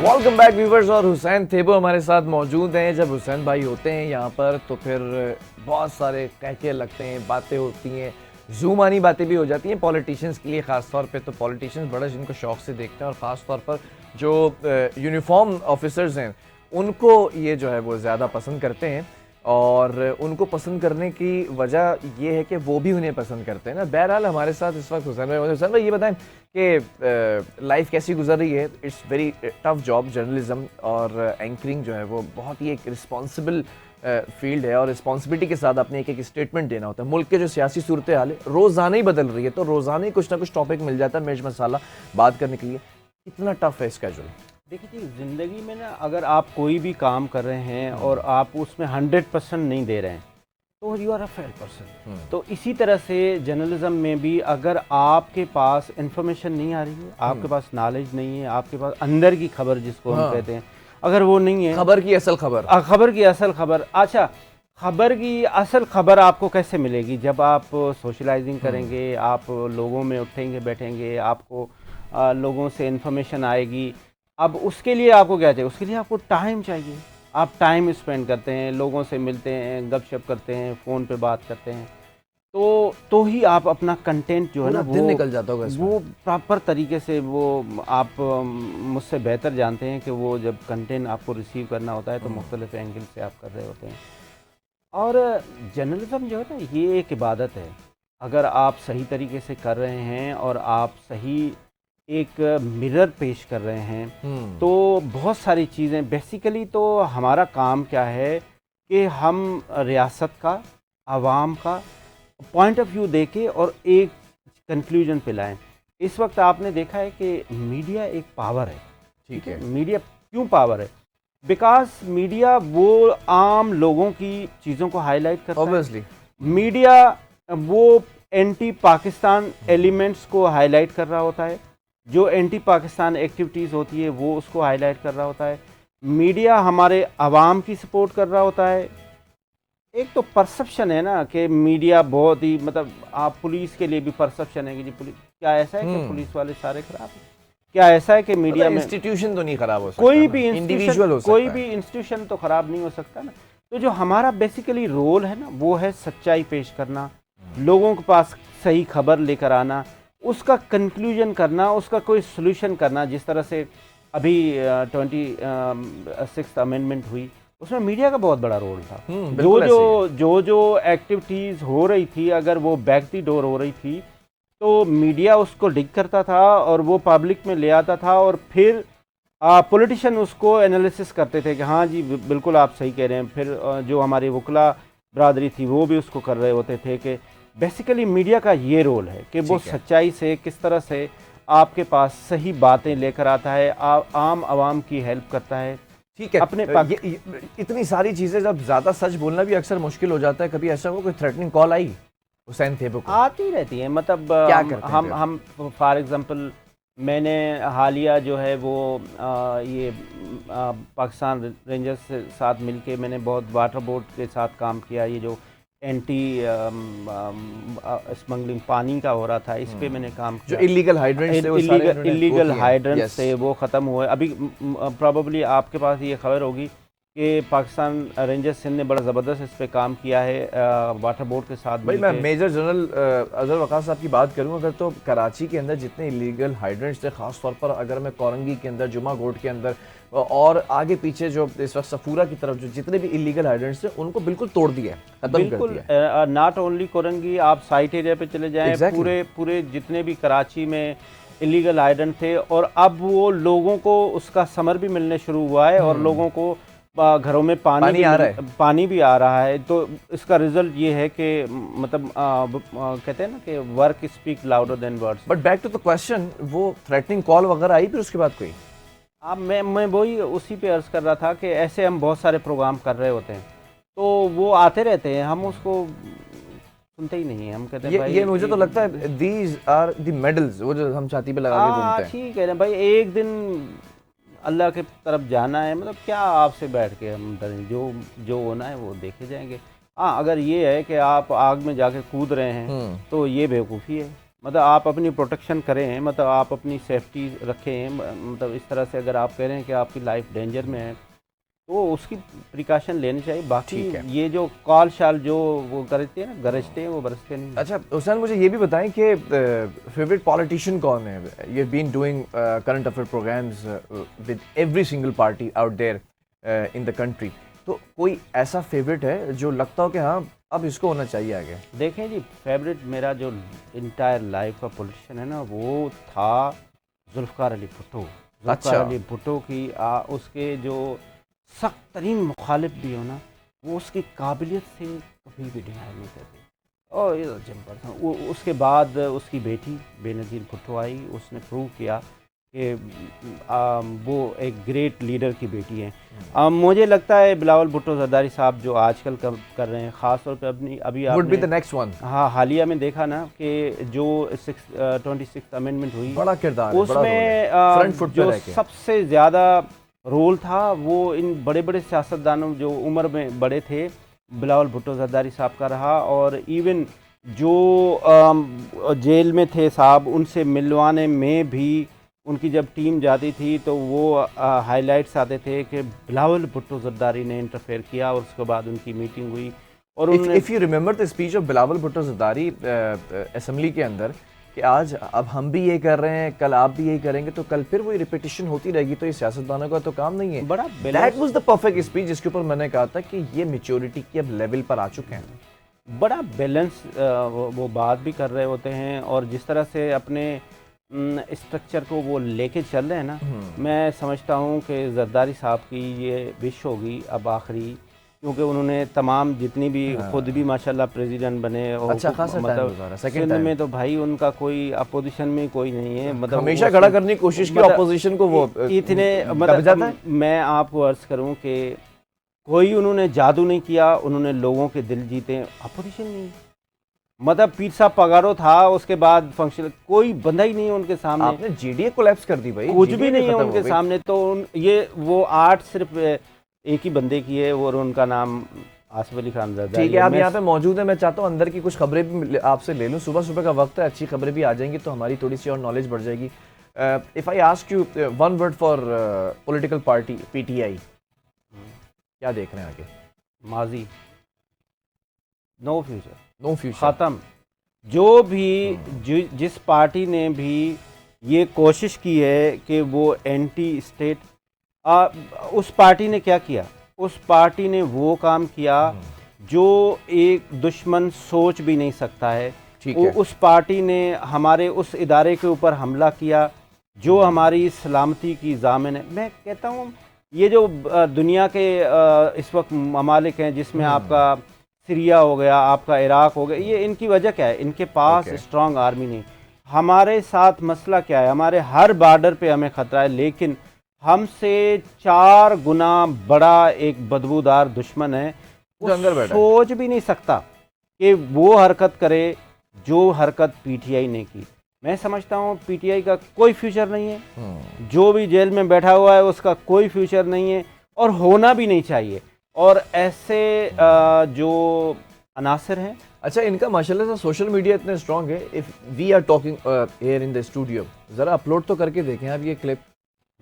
Welcome back viewers. और हुसैन थेबो हमारे साथ मौजूद हैं। जब हुसैन भाई होते हैं यहाँ पर तो फिर बहुत सारे कहके लगते हैं, बातें होती हैं, ज़ूमानी बातें भी हो जाती हैं पॉलिटिशियंस के लिए ख़ास तौर पे। तो पॉलिटिशियंस बड़ा जिनको शौक़ से देखते हैं और ख़ास तौर पर जो यूनिफॉर्म ऑफिसर्स हैं उनको ये जो है वो ज़्यादा पसंद करते हैं। और उनको पसंद करने की वजह ये है कि वो भी उन्हें पसंद करते हैं ना। बहरहाल हमारे साथ इस वक्त हुसैन भाई ये बताएं कि लाइफ कैसी गुजर रही है। It's very tough job journalism, और एंकरिंग जो है वो बहुत ही एक रिस्पॉन्सिबल फील्ड है और रिस्पॉन्सिबिलिटी के साथ अपने एक स्टेटमेंट देना होता है। मुल्क के जो सियासी सूरत हाल है रोज़ाना ही बदल रही है, तो रोज़ाना ही कुछ ना कुछ टॉपिक मिल जाता है मिर्च मसाला बात करने के लिए। कितना टफ है इसका जो। देखिए जी, ज़िंदगी में ना अगर आप कोई भी काम कर रहे हैं और आप उसमें 100% नहीं दे रहे हैं तो you are a fail person. तो इसी तरह से जर्नलिज्म में भी अगर आपके पास इंफॉर्मेशन नहीं आ रही है, आपके पास नॉलेज नहीं है, आपके पास अंदर की खबर जिसको हम कहते हैं अगर वो नहीं है, खबर की असल खबर, खबर की असल खबर। अच्छा, खबर की असल खबर आपको कैसे मिलेगी? जब आप सोशलाइजिंग करेंगे, आप लोगों में उठेंगे बैठेंगे, आपको लोगों से इन्फॉर्मेशन आएगी। अब उसके लिए आपको क्या चाहिए? उसके लिए आपको टाइम चाहिए। आप टाइम स्पेंड करते हैं, लोगों से मिलते हैं, गपशप करते हैं, फ़ोन पे बात करते हैं, तो ही आप अपना कंटेंट जो है ना दिन निकल जाता होगा वो प्रॉपर तरीके से वो आप मुझसे बेहतर जानते हैं कि वो जब कंटेंट आपको रिसीव करना होता है तो मुख्तलिफ एंगल से आप कर रहे होते हैं। और जर्नलिज्म जो है ना ये एक इबादत है। अगर आप सही तरीके से कर रहे हैं और आप सही एक मिरर पेश कर रहे हैं तो बहुत सारी चीज़ें, बेसिकली तो हमारा काम क्या है कि हम रियासत का, आवाम का पॉइंट ऑफ व्यू देके और एक कंक्लूजन पे लाएं। इस वक्त आपने देखा है कि मीडिया एक पावर है। ठीक है, मीडिया क्यों पावर है? बिकॉज मीडिया वो आम लोगों की चीज़ों को हाईलाइट करता है। मीडिया वो एंटी पाकिस्तान एलिमेंट्स को हाईलाइट कर रहा होता है, जो एंटी पाकिस्तान एक्टिविटीज़ होती है वो उसको हाईलाइट कर रहा होता है। मीडिया हमारे आवाम की सपोर्ट कर रहा होता है। एक तो परसेप्शन है ना कि मीडिया बहुत ही, मतलब आप पुलिस के लिए भी परसेप्शन है कि जी पुलिस, क्या ऐसा है कि पुलिस वाले सारे खराब हैं? क्या ऐसा है कि मीडिया में इंस्टीट्यूशन तो नहीं खराब हो सकता, कोई भी इंडिविजुअल हो सकता कोई भी इंस्टीट्यूशन तो खराब नहीं हो सकता ना। तो जो हमारा बेसिकली रोल है ना वो है सच्चाई पेश करना, लोगों के पास सही खबर लेकर आना, उसका कंक्लूजन करना, उसका कोई सोल्यूशन करना। जिस तरह से अभी 26th अमेंडमेंट हुई उसमें मीडिया का बहुत बड़ा रोल था। जो एक्टिविटीज़ हो रही थी अगर वो बैक दी डोर हो रही थी तो मीडिया उसको डिग करता था और वो पब्लिक में ले आता था और फिर पॉलिटिशियन उसको एनालिसिस करते थे कि हाँ जी बिल्कुल आप सही कह रहे हैं। फिर जो हमारी वकला बरादरी थी वो भी उसको कर रहे होते थे कि बेसिकली मीडिया का ये रोल है कि वो सच्चाई से किस तरह से आपके पास सही बातें लेकर आता है, आम आवाम की हेल्प करता है। ठीक है, अपने इतनी सारी चीज़ें, जब ज़्यादा सच बोलना भी अक्सर मुश्किल हो जाता है। कभी ऐसा हो कोई थ्रेटनिंग कॉल आई हुसैन थेबो को? आती रहती है, मतलब क्या करते हैं हम फॉर एग्जांपल मैंने हालिया जो है वो ये पाकिस्तान रेंजर्स के साथ मिलके मैंने बहुत वाटर बोर्ड के साथ काम किया। ये जो एंटी स्मगलिंग पानी का हो रहा था इस पे मैंने काम किया। जो इलीगल हाइड्रेंट्स थे वो ख़त्म हुए। अभी प्रॉबेबली आपके पास ये खबर होगी कि पाकिस्तान रेंजर्स सिंध ने बड़ा ज़बरदस्त इस पे काम किया है वाटर बोर्ड के साथ। भाई मैं मेजर जनरल अजहर वक़ास साहब की बात करूं, अगर तो कराची के अंदर जितने इलीगल हाइड्रेंट्स थे, ख़ास तौर पर अगर मैं कोरंगी के अंदर, जुमा गोट के अंदर और आगे पीछे जो इस वक्त सफूरा की तरफ जो जितने भी इलीगल हाइड्रेंट्स थे उनको बिल्कुल तोड़ दिया, खत्म कर दिया। नॉट ओनली कोरंगी, आप साइट एरिया पे चले जाएं, पूरे जितने भी कराची में इलीगल हाइड्रेंट थे और अब वो लोगों को उसका समर भी मिलने शुरू हुआ है और लोगों को घरों में पानी भी आ रहा है। तो इसका रिजल्ट ये है कि मतलब कहते हैं ना कि work speak louder than words. But back to the question, वो थ्रेटनिंग कॉल वगैरह आई फिर उसके बाद कोई? अब मैं वही उसी पे अर्ज कर रहा था कि ऐसे हम बहुत सारे प्रोग्राम कर रहे होते हैं तो वो आते रहते हैं, हम उसको सुनते ही नहीं है। हम कहते हैं भाई ये मुझे तो लगता है दीज आर द मेडल्स, वो जो हम छाती पे लगा के घूमते हैं। ठीक है ना भाई, एक दिन अल्लाह के तरफ जाना है, मतलब क्या आपसे बैठ के हम डरें? जो होना है वो देखे जाएंगे। हाँ, अगर ये है कि आप आग में जाके कूद रहे हैं तो ये बेवकूफ़ी है। मतलब आप अपनी प्रोटेक्शन करें, मतलब आप अपनी सेफ्टी रखें, मतलब इस तरह से अगर आप कह रहे हैं कि आपकी लाइफ डेंजर में है तो उसकी प्रिकॉशन लेनी चाहिए। बाकी ठीक है। ये जो कॉल शाल जो वो करते हैं ना, गरजते हैं, वो बरसते नहीं हैं। अच्छा हुसैन, मुझे ये भी बताएं कि फेवरेट पॉलिटिशियन कौन है? You been doing current affair programs with every single party out there in the country, तो कोई ऐसा फेवरेट है जो लगता हो कि हाँ अब इसको होना चाहिए आगे? देखें जी, फेवरेट मेरा जो इंटायर लाइफ का पॉलिटिशियन है ना, वो था जुल्फ़िकार अली भुट्टो। जुल्फ़िकार अच्छा। अली भुट्टो की उसके जो सख्त तरीन मुखालिफ भी हो ना, वो उसकी काबिलियत से कभी भी डिनाई नहीं करते। और ये जम्पर था वो। उसके बाद उसकी बेटी बेनज़ीर भुट्टो आई, उसने प्रूव किया कि वो एक ग्रेट लीडर की बेटी है। मुझे लगता है बिलावल भुट्टो ज़रदारी साहब जो आजकल कर रहे हैं, ख़ास तौर पे अभी वुड बी आपने द नेक्स्ट वन। हाँ हालिया में देखा ना कि जो 26th अमेंडमेंट हुई, बड़ा किरदार है, बड़ा रोल है, उसमें फ्रंट फुट पे जो रह के। सबसे ज़्यादा रोल था वो इन बड़े बड़े सियासतदानों जो उम्र में बड़े थे, बिलावल भुट्टो ज़रदारी साहब का रहा। और इवन जो जेल में थे साहब, उनसे मिलवाने में भी उनकी जब टीम जाती थी तो वो हाइलाइट्स आते थे कि बिलावल भुट्टो ज़रदारी ने इंटरफेयर किया, और उसके बाद उनकी मीटिंग हुई। और उन्होंने if you remember the speech of Bilawal Bhutto Zardari assembly के अंदर कि आज अब हम भी ये कर रहे हैं, कल आप भी यही करेंगे, तो कल फिर वही रिपीटिशन होती रहेगी, तो ये सियासतदानों का तो काम नहीं है। बड़ा that was the perfect speech जिसके ऊपर मैंने कहा था कि ये मैच्योरिटी की अब लेवल पर आ चुके हैं। बड़ा बैलेंस वो बात भी कर रहे होते हैं, और जिस तरह से अपने स्ट्रक्चर को वो लेके चल रहे हैं ना, मैं समझता हूँ कि ज़रदारी साहब की ये विश होगी अब आखिरी, क्योंकि उन्होंने तमाम जितनी भी खुद भी माशाल्लाह प्रेसिडेंट बने, और अच्छा खासा टाइम गुजारा, सेकंड सिंध टाइम में तो भाई उनका कोई अपोजिशन में कोई नहीं है, मतलब हमेशा खड़ा करने की कोशिश की ऑपोजिशन को, वो इतने दब जाता है। मैं आपको अर्ज करूं कि कोई उन्होंने जादू नहीं किया, उन्होंने लोगों के दिल जीते। अपोजिशन नहीं, मतलब पीर साहब पगारो था, उसके बाद फंक्शन कोई बंदा ही नहीं है उनके सामने। आपने जीडीए कोलैप्स कर दी भाई, कुछ GDA भी नहीं है खत्म उनके हो गई। सामने। तो ये वो आर्ट सिर्फ एक ही बंदे की है, और उनका नाम आसिफ अली खान ज़रदारी ठीक है, आप मैं यहाँ पे मौजूद हैं, मैं चाहता हूँ अंदर की कुछ खबरें भी आपसे ले लूँ। सुबह सुबह का वक्त है, अच्छी खबरें भी आ जाएंगी तो हमारी थोड़ी सी और नॉलेज बढ़ जाएगी। If I ask you one word for political party PTI, क्या देख रहे हैं आगे? माजी, नो फ्यूचर, नो फ्यूचर, ख़त्म। जो भी जिस पार्टी ने भी ये कोशिश की है कि वो एंटी स्टेट, उस पार्टी ने क्या किया? उस पार्टी ने वो काम किया जो एक दुश्मन सोच भी नहीं सकता है। ठीक है। उस पार्टी ने हमारे उस इदारे के ऊपर हमला किया जो हमारी सलामती की ज़ामिन है। मैं कहता हूँ ये जो दुनिया के इस वक्त ममालिक हैं, जिसमें आपका सीरिया हो गया, आपका इराक हो गया, ये इनकी वजह क्या है? इनके पास स्ट्रांग आर्मी नहीं। हमारे साथ मसला क्या है? हमारे हर बॉर्डर पे हमें ख़तरा है, लेकिन हमसे 4 गुना बड़ा एक बदबूदार दुश्मन है, जो अंदर बैठा है। सोच भी नहीं सकता कि वो हरकत करे जो हरकत पीटीआई ने की। मैं समझता हूँ पीटीआई का कोई फ्यूचर नहीं है, जो भी जेल में बैठा हुआ है उसका कोई फ्यूचर नहीं है, और होना भी नहीं चाहिए। और ऐसे जो अनासर हैं, अच्छा, इनका माशाल्लाह से सोशल मीडिया इतने स्ट्रांग है। If we are talking here in the studio, जरा अपलोड तो करके देखें आप ये क्लिप,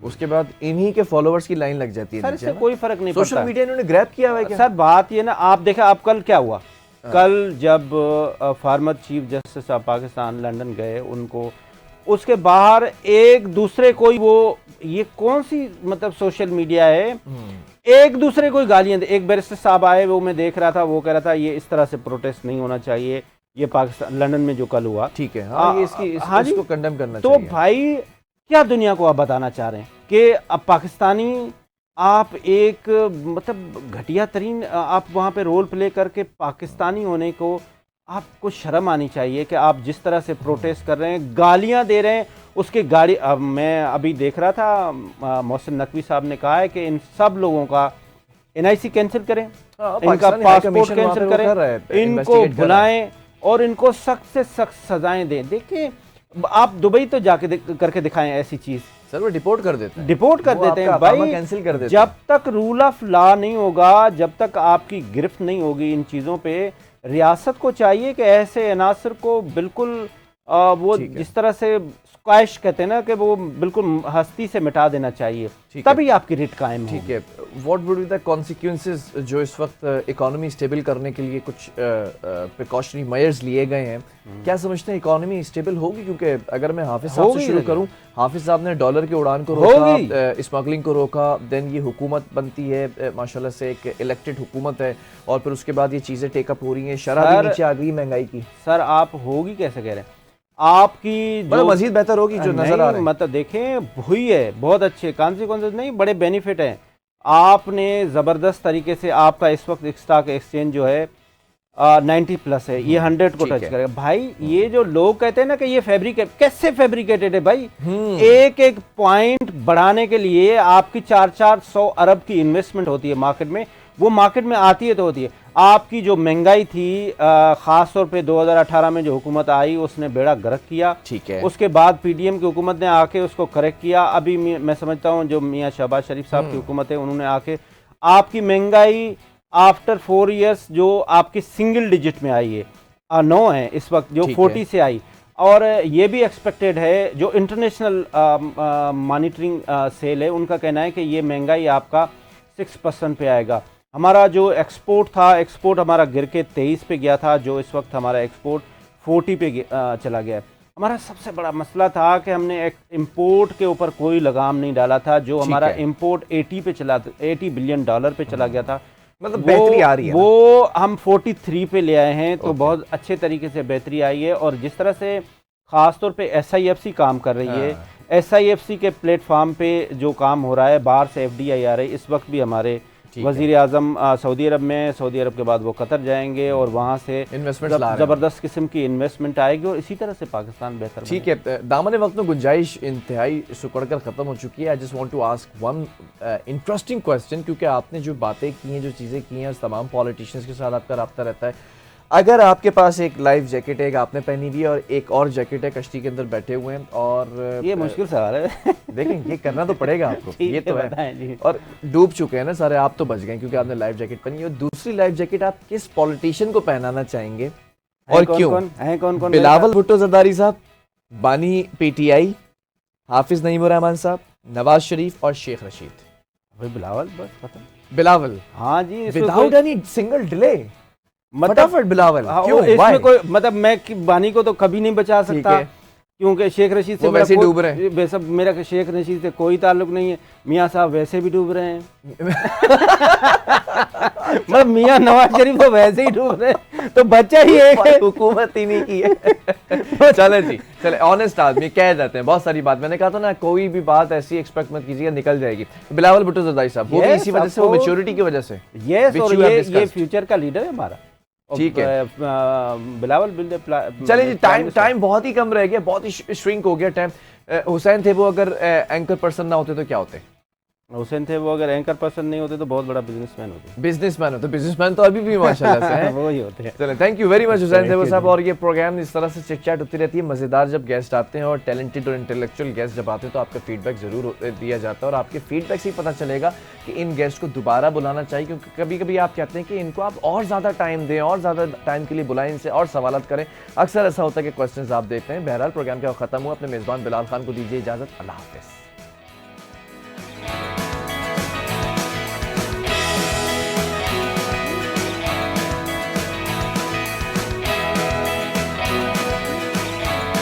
उसके बाद इन्हीं के फॉलोअर्स की लाइन लग जाती है। सर इससे कोई फर्क नहीं पड़ता। सोशल मीडिया इन्होंने ग्रैब किया हुआ है क्या? सर बात ये ना, आप देखा आप कल क्या हुआ? कल जब farmer chief justice of Pakistan London गए, उनको उसके बाहर एक दूसरे को वो, ये कौन सी मतलब सोशल मीडिया है, एक दूसरे को गालियां दे। एक बैरिस्टर साहब आए, वो मैं देख रहा था, वो कह रहा था ये इस तरह से प्रोटेस्ट नहीं होना चाहिए, ये पाकिस्तान लंदन में जो कल हुआ। ठीक है, हाँ, ये इसको कंडेम करना तो चाहिए। भाई क्या दुनिया को आप बताना चाह रहे हैं कि अब पाकिस्तानी आप एक मतलब घटिया तरीन आप वहाँ पे रोल प्ले करके पाकिस्तानी होने को आपको शर्म आनी चाहिए कि आप जिस तरह से प्रोटेस्ट कर रहे हैं, गालियां दे रहे हैं उसके गाड़ी। अब मैं अभी देख रहा था, मोहसिन नकवी साहब ने कहा है कि इन सब लोगों का एनआईसी कैंसिल करें, इनका पासपोर्ट कैंसिल करें, इनको बुलाएं और इनको सख्त से सख्त सजाएं दें। देखिए आप दुबई तो जाके करके दिखाएं ऐसी चीज़। सर वो डिपोर्ट कर देते हैं, डिपोर्ट कर देते हैं भाई, कैंसिल कर देते हैं। जब तक रूल ऑफ लॉ नहीं होगा, जब तक आपकी गिरफ्त नहीं होगी इन चीज़ों पे, रियासत को चाहिए कि ऐसे अनासर को बिल्कुल वो ठीक है। जिस तरह से स्क्वैश कहते हैं ना कि वो बिल्कुल हस्ती से मिटा देना चाहिए, ठीक है। तभी आपकी रिट कायम ठीक होगी। है, what would be the consequences जो इस वक्त इकोनॉमी स्टेबल करने के लिए कुछ प्रिकॉशनरी मेजर्स लिए गए हैं, क्या समझते हैं इकोनॉमी स्टेबल होगी? क्योंकि अगर मैं हाफिज साहब से होगी शुरू लेकिन। करूं, हाफिज साहब ने डॉलर की उड़ान को होगी। रोका, स्मगलिंग को रोका, देन ये हुकूमत बनती है, माशाल्लाह से एक इलेक्टेड हुकूमत है, और फिर उसके बाद ये चीज़ें टेकअप हो रही हैं, शरह भी सर- नीचे आ गई महंगाई की। सर आप होगी कैसे कह रहे हैं? आपकी मतलब मजीद बेहतर होगी जो नजर आ रहा है। मतलब देखें हुई है, बहुत अच्छे कॉन्सिक्वेंसेस नहीं, बड़े बेनिफिट हैं। आपने ज़बरदस्त तरीके से आपका इस वक्त स्टॉक एक्सचेंज जो है 90 प्लस है, ये 100 को ठीक टच है। करेगा। भाई ये जो लोग कहते हैं ना कि ये फैब्रिकेट, कैसे फैब्रिकेटेड है भाई? हम्म। एक एक पॉइंट बढ़ाने के लिए आपकी 400 अरब की इन्वेस्टमेंट होती है मार्केट में। वो मार्केट में आती है तो होती है। आपकी जो महंगाई थी ख़ास तौर पे 2018 में जो हुकूमत आई उसने बेड़ा गर्क किया। ठीक है। उसके बाद पीडीएम की हुकूमत ने आके उसको करेक्ट किया। अभी मैं समझता हूँ जो मियाँ शहबाज शरीफ साहब की हुकूमत है, उन्होंने आके आपकी महंगाई आफ्टर 4 इयर्स जो आपकी सिंगल डिजिट में आई है, 9 है इस वक्त, जो 40 से आई। और ये भी एक्सपेक्टेड है, जो इंटरनेशनल मॉनिटरिंग सेल है उनका कहना है कि ये महंगाई आपका 6% पे आएगा। हमारा जो एक्सपोर्ट था, एक्सपोर्ट हमारा गिर के 23 पे गया था, जो इस वक्त हमारा एक्सपोर्ट 40 पे चला गया है। हमारा सबसे बड़ा मसला था कि हमने इंपोर्ट के ऊपर कोई लगाम नहीं डाला था। जो हमारा इंपोर्ट 80 पे चला, $80 बिलियन पे चला गया था, मतलब बेहतरी आ रही है, वो हम 43 पे ले आए हैं। तो बहुत अच्छे तरीके से बेहतरी आई है। और जिस तरह से ख़ास तौर पे SIFC काम कर रही है, SIFC के प्लेटफॉर्म पे जो काम हो रहा है, बाहर से FDI आ रही है। इस वक्त भी हमारे वज़ीर आज़म सऊदी अरब में, सऊदी अरब के बाद वो कतर जाएंगे और वहाँ से इन्वेस्टमेंट ज़बरदस्त किस्म की इन्वेस्टमेंट आएगी और इसी तरह से पाकिस्तान बेहतर। ठीक है, दामन वक्त में गुंजाइश इंतहाई सुकड़ कर ख़त्म हो चुकी है। I just want to ask one interesting question, क्योंकि आपने जो बातें की हैं, जो चीज़ें की हैं, उस तमाम पॉलिटिशियंस के साथ आपका रब्ता रहता है। अगर आपके पास एक लाइफ जैकेट है, एक आपने पहनी हुई है और एक और जैकेट है, कश्ती के अंदर बैठे हुए हैं, और ये मुश्किल सवाल है देखें ये करना तो पड़ेगा आपको, ये तो है जी। और डूब चुके हैं ना सारे, आप तो बच गए क्योंकि आपने लाइफ जैकेट पहनी है। और दूसरी लाइफ जैकेट आप किस पॉलिटिशियन को पहनाना चाहेंगे और क्यों? कौन? बिलावल भुट्टो जरदारी साहब, बानी PTI, हाफिज नईमुर रहमान साहब, नवाज शरीफ और शेख रशीद? भाई बिलावल, बस खत्म। बिलावल, हाँ जी, विदाउट एनी सिंगल डिले, मतलब फटाफट बिलावल। क्यों? इसमें कोई मतलब मैं बानी को तो कभी नहीं बचा सकता, क्योंकि शेख रशीद से वैसे डूब रहे हैं। वैसे मेरा शेख रशीद से कोई ताल्लुक नहीं है। मियाँ साहब वैसे भी डूब रहे हैं मतलब मियाँ नवाज शरीफ तो वैसे ही डूब रहे हैं, तो बच्चा ही एक है, हुकूमत ही नहीं की है। चले जी, चले, ऑनेस्ट आदमी कह जाते हैं बहुत सारी बात। मैंने कहा था ना, कोई भी बात ऐसी एक्सपेक्ट मत कीजिएगा, निकल जाएगी। बिलावल भुट्टो जरदारी साहब, वो भी इसी वजह से, वो मैच्योरिटी की वजह से। यस, और ये फ्यूचर का लीडर है हमारा। ठीक है, बिलावल चलिए जी, टाइम बहुत ही कम रह गया, बहुत ही श्रिंक हो गया टाइम। हुसैन थे वो अगर एंकर पर्सन ना होते तो क्या होते? हुसैन थे वो अगर एंकर पर्सन नहीं होते तो बहुत बड़ा बिजनेसमैन होते। बिजनेसमैन तो अभी भी माशाल्लाह से हैं। वो ही होते हैं। चलिए, thank you very much Hussain थे वो साहब। और ये प्रोग्राम इस तरह से चिट चैट होती रहती है, मज़ेदार जब गेस्ट आते हैं और टैलेंटेड और इंटेलेक्चुअल गेस्ट जब आते हैं तो आपका फीडबैक ज़रूर दिया जाता है, और आपके फीडबैक से ही पता चलेगा कि इन गेस्ट को दोबारा बुलाना चाहिए, क्योंकि कभी कभी आप कहते हैं कि इनको आप और ज़्यादा टाइम दें, और ज़्यादा टाइम के लिए बुलाएं, इनसे और सवालत करें। अक्सर ऐसा होता है कि क्वेश्चन आप देखते हैं। बहरहाल प्रोग्राम क्या ख़त्म हुआ। अपने मेज़बान बिलाल खान को दीजिए इजाज़त। अल्लाह हाफ़िज़।